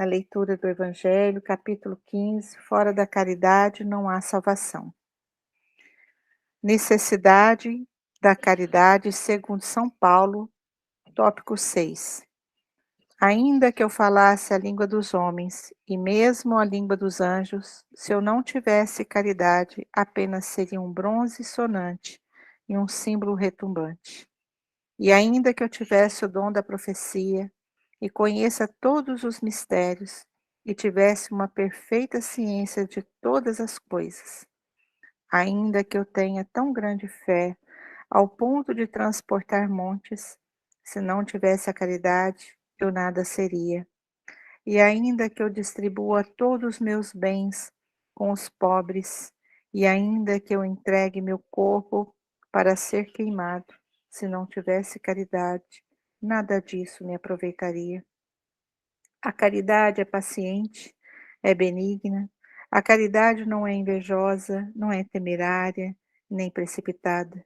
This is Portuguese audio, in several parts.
leitura do Evangelho, capítulo 15, fora da caridade não há salvação. Necessidade da caridade segundo São Paulo, tópico 6. Ainda que eu falasse a língua dos homens e mesmo a língua dos anjos, se eu não tivesse caridade, apenas seria um bronze sonante e um símbolo retumbante. E ainda que eu tivesse o dom da profecia e conheça todos os mistérios e tivesse uma perfeita ciência de todas as coisas, ainda que eu tenha tão grande fé ao ponto de transportar montes, se não tivesse a caridade, eu nada seria. E ainda que eu distribua todos os meus bens com os pobres, e ainda que eu entregue meu corpo para ser queimado, se não tivesse caridade, nada disso me aproveitaria. A caridade é paciente, é benigna. A caridade não é invejosa, não é temerária, nem precipitada.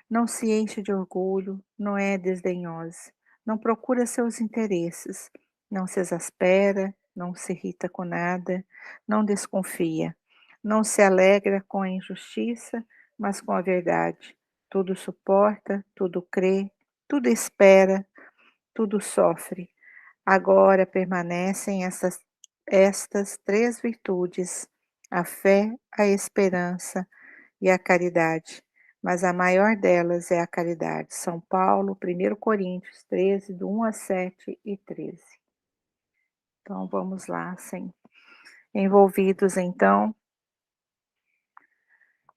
Não se enche de orgulho, não é desdenhosa, não procura seus interesses, não se exaspera, não se irrita com nada, não desconfia, não se alegra com a injustiça, mas com a verdade. Tudo suporta, tudo crê, tudo espera, tudo sofre. Agora permanecem estas três virtudes: a fé, a esperança e a caridade, mas a maior delas é a caridade. São Paulo, 1 Coríntios 13, do 1 a 7 e 13. Então vamos lá, envolvidos então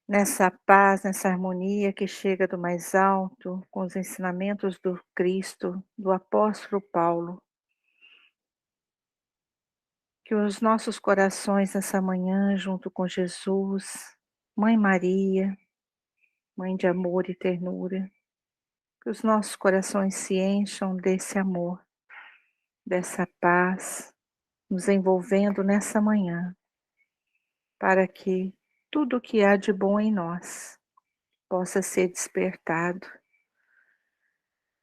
nessa paz, nessa harmonia que chega do mais alto, com os ensinamentos do Cristo, do apóstolo Paulo. Que os nossos corações nessa manhã, junto com Jesus, Mãe Maria, Mãe de amor e ternura, que os nossos corações se encham desse amor, dessa paz, nos envolvendo nessa manhã, para que tudo o que há de bom em nós possa ser despertado,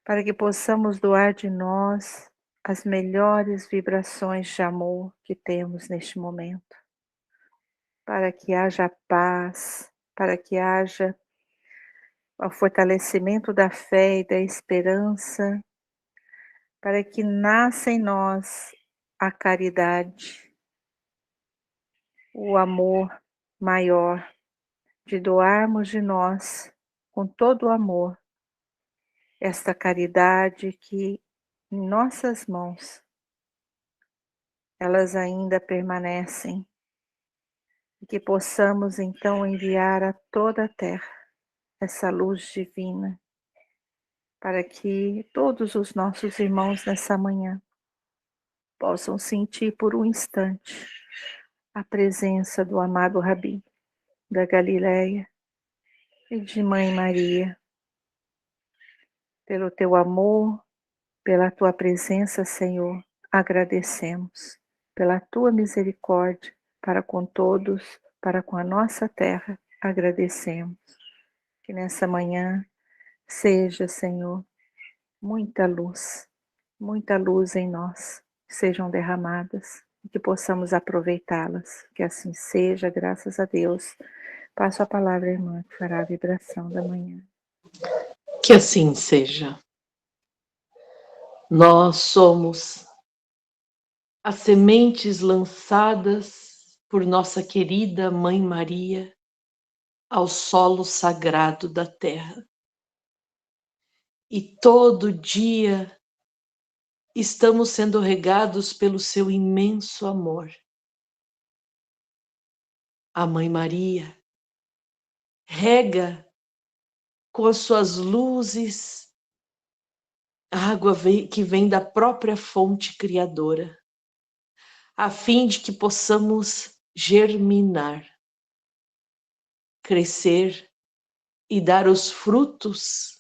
para que possamos doar de nós as melhores vibrações de amor que temos neste momento, para que haja paz, para que haja o fortalecimento da fé e da esperança, para que nasça em nós a caridade, o amor maior, de doarmos de nós, com todo o amor, esta caridade que em nossas mãos, elas ainda permanecem, e que possamos então enviar a toda a terra essa luz divina, para que todos os nossos irmãos nessa manhã possam sentir por um instante a presença do amado Rabi, da Galileia e de Mãe Maria. Pelo teu amor, pela tua presença, Senhor, agradecemos. Pela tua misericórdia para com todos, para com a nossa terra, agradecemos. Que nessa manhã seja, Senhor, muita luz em nós, que sejam derramadas e que possamos aproveitá-las. Que assim seja, graças a Deus. Passo a palavra, irmã, que fará a vibração da manhã. Que assim seja. Nós somos as sementes lançadas por nossa querida Mãe Maria ao solo sagrado da terra. E todo dia estamos sendo regados pelo seu imenso amor. A Mãe Maria rega com as suas luzes a água que vem da própria fonte criadora, a fim de que possamos germinar, crescer e dar os frutos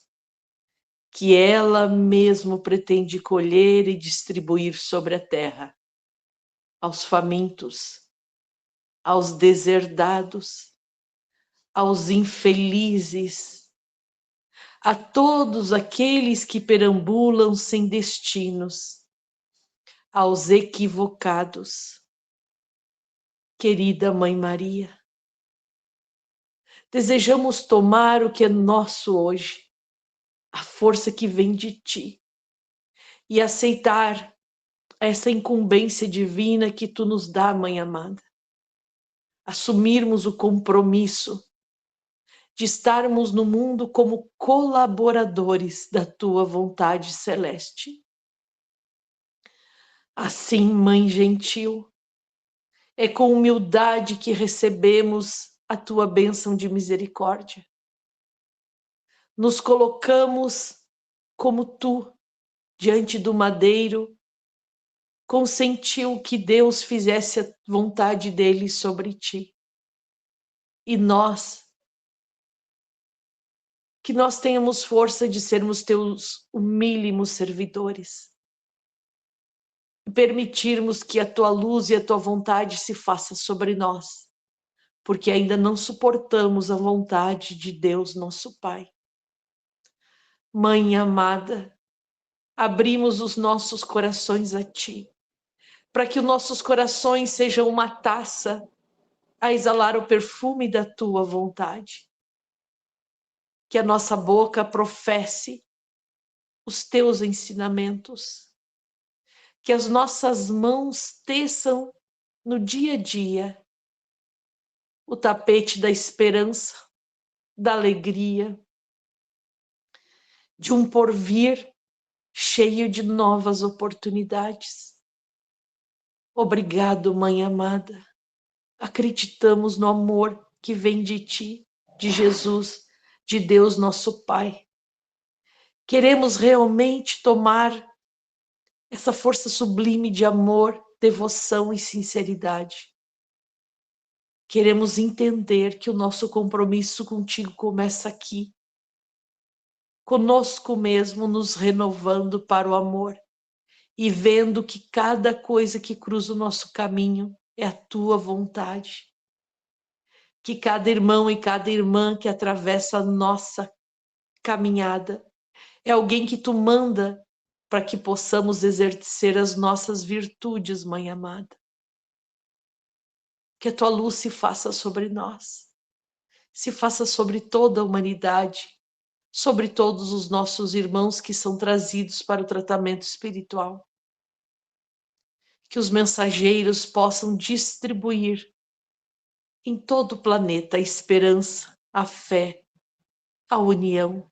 que ela mesma pretende colher e distribuir sobre a terra, aos famintos, aos deserdados, aos infelizes, a todos aqueles que perambulam sem destinos, aos equivocados. Querida Mãe Maria, desejamos tomar o que é nosso hoje, a força que vem de ti, e aceitar essa incumbência divina que tu nos dá, Mãe amada. Assumirmos o compromisso de estarmos no mundo como colaboradores da tua vontade celeste. Assim, Mãe gentil, é com humildade que recebemos a tua bênção de misericórdia. Nos colocamos como tu, diante do madeiro, consentiu que Deus fizesse a vontade dele sobre ti. E nós, que nós tenhamos força de sermos teus humílimos servidores, e permitirmos que a tua luz e a tua vontade se faça sobre nós, porque ainda não suportamos a vontade de Deus, nosso Pai. Mãe amada, abrimos os nossos corações a ti, para que os nossos corações sejam uma taça a exalar o perfume da tua vontade. Que a nossa boca professe os teus ensinamentos, que as nossas mãos teçam no dia a dia o tapete da esperança, da alegria, de um porvir cheio de novas oportunidades. Obrigado, Mãe amada. Acreditamos no amor que vem de ti, de Jesus, de Deus nosso Pai. Queremos realmente tomar essa força sublime de amor, devoção e sinceridade. Queremos entender que o nosso compromisso contigo começa aqui, conosco mesmo, nos renovando para o amor e vendo que cada coisa que cruza o nosso caminho é a tua vontade. Que cada irmão e cada irmã que atravessa a nossa caminhada é alguém que tu manda para que possamos exercer as nossas virtudes, Mãe amada. Que a tua luz se faça sobre nós, se faça sobre toda a humanidade, sobre todos os nossos irmãos que são trazidos para o tratamento espiritual. Que os mensageiros possam distribuir em todo o planeta a esperança, a fé, a união.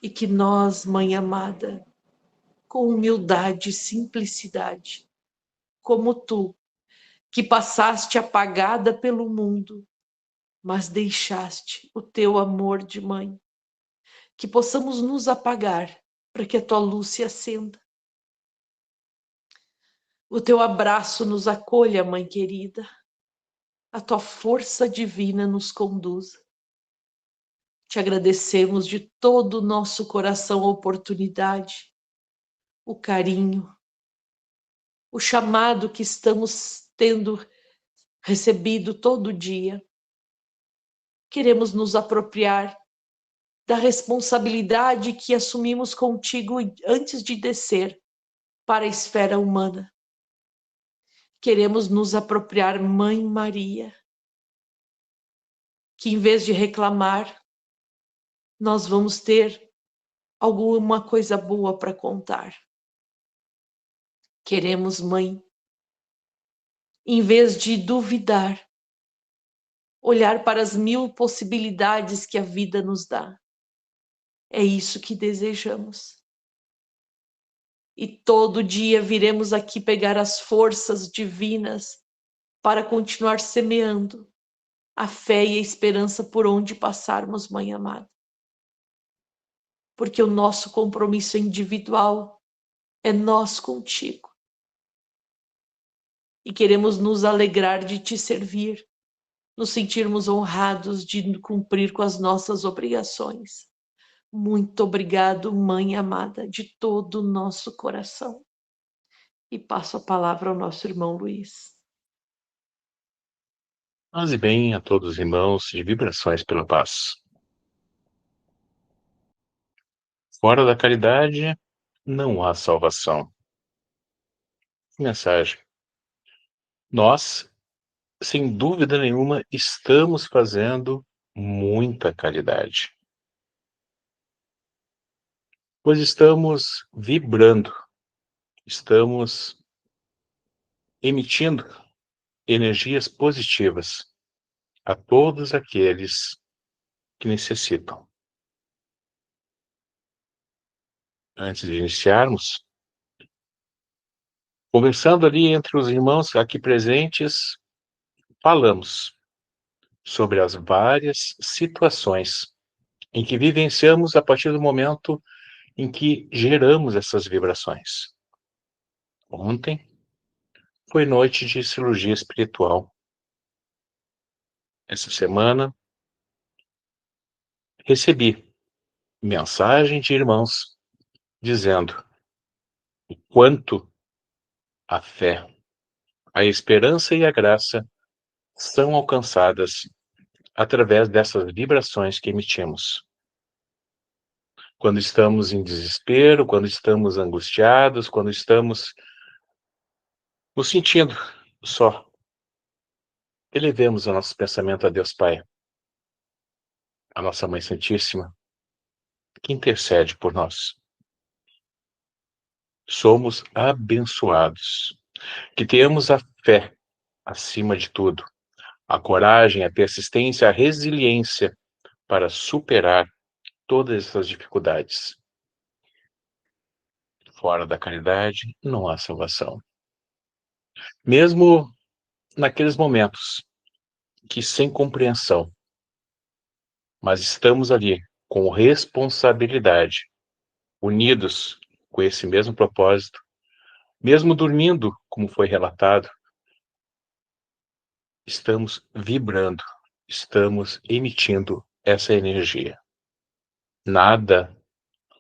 E que nós, Mãe amada, com humildade e simplicidade, como tu, que passaste apagada pelo mundo, mas deixaste o teu amor de mãe, que possamos nos apagar para que a tua luz se acenda. O teu abraço nos acolha, Mãe querida, a tua força divina nos conduza. Te agradecemos de todo o nosso coração a oportunidade, o carinho, o chamado que estamos tendo recebido todo dia. Queremos nos apropriar da responsabilidade que assumimos contigo antes de descer para a esfera humana. Queremos nos apropriar, Mãe Maria, que em vez de reclamar, nós vamos ter alguma coisa boa para contar. Queremos, Mãe, em vez de duvidar, olhar para as 1000 possibilidades que a vida nos dá. É isso que desejamos. E todo dia viremos aqui pegar as forças divinas para continuar semeando a fé e a esperança por onde passarmos, Mãe amada. Porque o nosso compromisso individual é nós contigo. E queremos nos alegrar de te servir, nos sentirmos honrados de cumprir com as nossas obrigações. Muito obrigado, Mãe amada, de todo o nosso coração. E passo a palavra ao nosso irmão Luiz. Paz e bem a todos os irmãos de Vibrações pela Paz. Fora da caridade, não há salvação. mensagem. Nós, sem dúvida nenhuma, estamos fazendo muita caridade, pois estamos vibrando, estamos emitindo energias positivas a todos aqueles que necessitam. Antes de iniciarmos, conversando ali entre os irmãos aqui presentes, falamos sobre as várias situações em que vivenciamos a partir do momento em que geramos essas vibrações. Ontem foi noite de cirurgia espiritual. Essa semana recebi mensagem de irmãos dizendo o quanto a fé, a esperança e a graça são alcançadas através dessas vibrações que emitimos. Quando estamos em desespero, quando estamos angustiados, quando estamos nos sentindo só, elevemos o nosso pensamento a Deus Pai, a nossa Mãe Santíssima, que intercede por nós. Somos abençoados, que tenhamos a fé acima de tudo, a coragem, a persistência, a resiliência para superar todas essas dificuldades. Fora da caridade não há salvação. Mesmo naqueles momentos que sem compreensão, mas estamos ali com responsabilidade, unidos com esse mesmo propósito, mesmo dormindo, como foi relatado, estamos vibrando, estamos emitindo essa energia. Nada,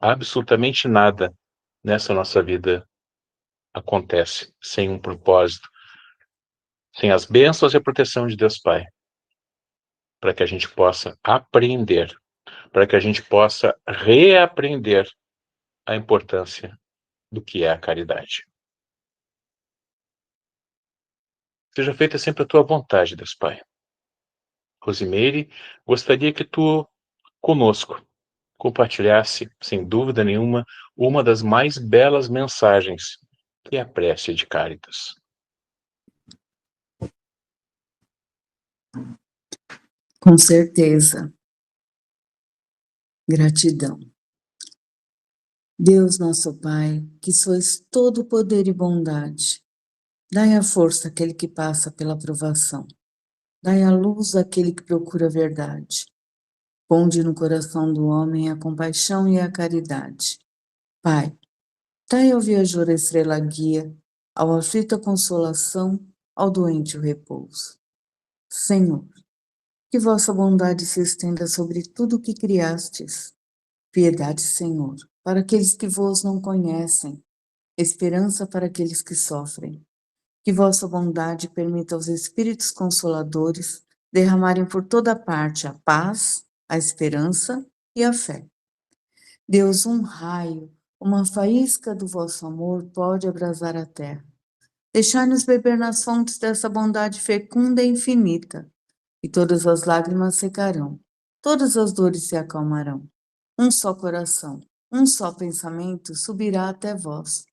absolutamente nada nessa nossa vida acontece sem um propósito, sem as bênçãos e a proteção de Deus Pai, para que a gente possa aprender, para que a gente possa reaprender a importância do que é a caridade. Seja feita sempre a tua vontade, Deus Pai. Rosimeire, gostaria que tu, conosco, compartilhasse, sem dúvida nenhuma, uma das mais belas mensagens, que é a prece de Cáritas. Com certeza. Gratidão. Deus nosso Pai, que sois todo poder e bondade, dai a força àquele que passa pela provação. Dai a luz àquele que procura a verdade. Ponde no coração do homem a compaixão e a caridade. Pai, dai ao viajor a estrela guia, ao aflito a consolação, ao doente o repouso. Senhor, que vossa bondade se estenda sobre tudo o que criastes. Piedade, Senhor, para aqueles que vos não conhecem, esperança para aqueles que sofrem. Que vossa bondade permita aos Espíritos Consoladores derramarem por toda parte a paz, a esperança e a fé. Deus, um raio, uma faísca do vosso amor pode abrasar a terra. Deixai-nos beber nas fontes dessa bondade fecunda e infinita, e todas as lágrimas secarão, todas as dores se acalmarão. Um só coração, um só pensamento subirá até vós,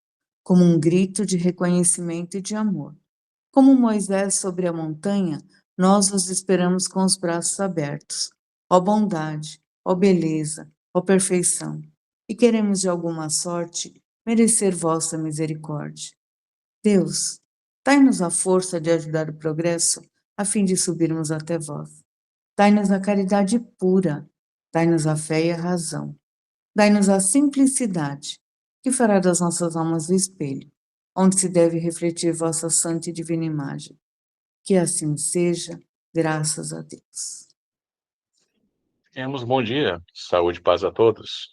como um grito de reconhecimento e de amor. Como Moisés sobre a montanha, nós vos esperamos com os braços abertos. Ó bondade, ó beleza, ó perfeição, e queremos de alguma sorte merecer vossa misericórdia. Deus, dai-nos a força de ajudar o progresso a fim de subirmos até vós. Dai-nos a caridade pura, dai-nos a fé e a razão. Dai-nos a simplicidade, que fará das nossas almas o espelho, onde se deve refletir vossa santa e divina imagem. Que assim seja, graças a Deus. Tenhamos bom dia, saúde e paz a todos.